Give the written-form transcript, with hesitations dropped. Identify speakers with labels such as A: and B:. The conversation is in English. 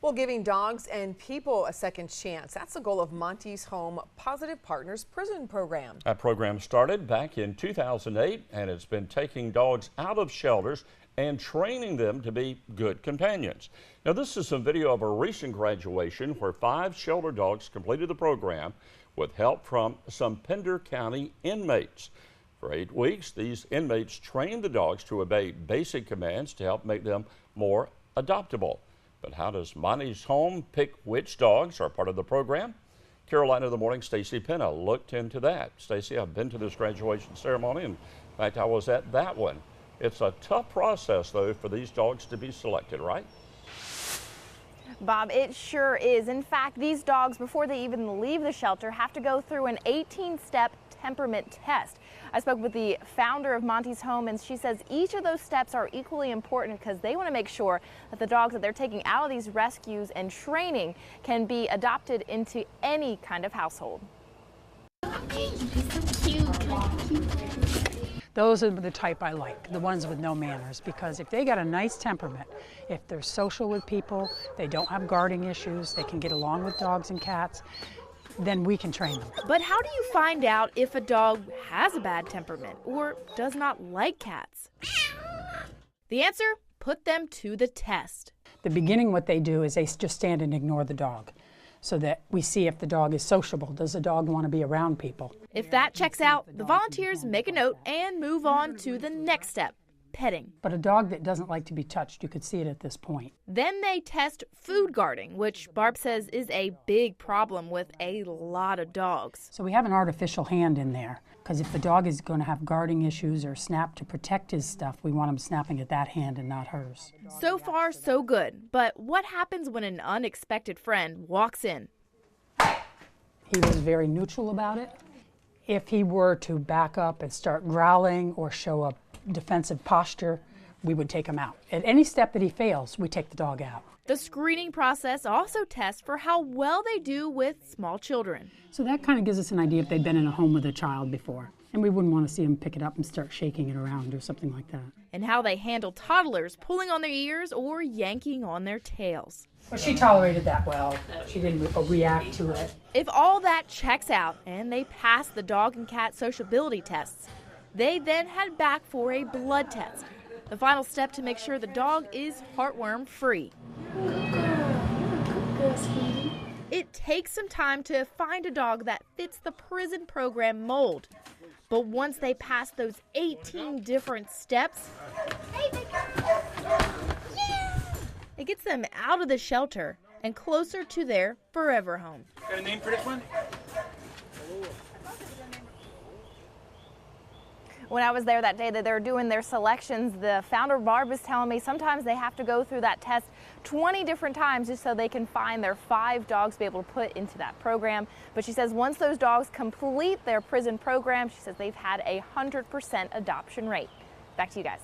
A: Well, giving dogs and people a second chance. That's the goal of Monty's Home Positive Partners prison program.
B: That program started back in 2008, and it's been taking dogs out of shelters and training them to be good companions. Now, this is some video of a recent graduation where 5 shelter dogs completed the program with help from some Pender County inmates. For 8 weeks, these inmates trained the dogs to obey basic commands to help make them more adoptable. But how does Monty's Home pick which dogs are part of the program? Carolina of the Morning, Stacy Penna looked into that. Stacy, I've been to this graduation ceremony, and in fact, I was at that one. It's a tough process, though, for these dogs to be selected, right?
C: Bob, it sure is. In fact, these dogs, before they even leave the shelter, have to go through an 18-step temperament test. I spoke with the founder of Monty's Home, and she says each of those steps are equally important because they want to make sure that the dogs that they're taking out of these rescues and training can be adopted into any kind of household.
D: Those are the type I like, the ones with no manners, because if they got a nice temperament, if they're social with people, they don't have guarding issues, they can get along with dogs and cats, then we can train them.
C: But how do you find out if a dog has a bad temperament or does not like cats? The answer, put them to the test.
D: The beginning, what they do is they just stand and ignore the dog so that we see if the dog is sociable. Does the dog want to be around people?
C: If that checks out, the volunteers make a note and move on to the next step, petting.
D: But a dog that doesn't like to be touched, you could see it at this point.
C: Then they test food guarding, which Barb says is a big problem with a lot of dogs.
D: So we have an artificial hand in there, because if the dog is going to have guarding issues or snap to protect his stuff, we want him snapping at that hand and not hers.
C: So far, so good. But what happens when an unexpected friend walks in?
D: He was very neutral about it. If he were to back up and start growling or show a defensive posture, we would take him out. At any step that he fails, we take the dog out.
C: The screening process also tests for how well they do with small children.
D: So that kind of gives us an idea if they've been in a home with a child before. And we wouldn't want to see them pick it up and start shaking it around or something like that.
C: And how they handle toddlers pulling on their ears or yanking on their tails.
D: Well, she tolerated that well. She didn't react to it.
C: If all that checks out and they pass the dog and cat sociability tests, they then head back for a blood test, the final step to make sure the dog is heartworm free. It takes some time to find a dog that fits the prison program mold. But once they pass those 18 different steps, it gets them out of the shelter and closer to their forever home.
E: Got a name for this one?
C: When I was there that day that they were doing their selections, the founder, Barb, was telling me sometimes they have to go through that test 20 different times just so they can find their 5 dogs to be able to put into that program. But she says once those dogs complete their prison program, she says they've had a 100% adoption rate. Back to you guys.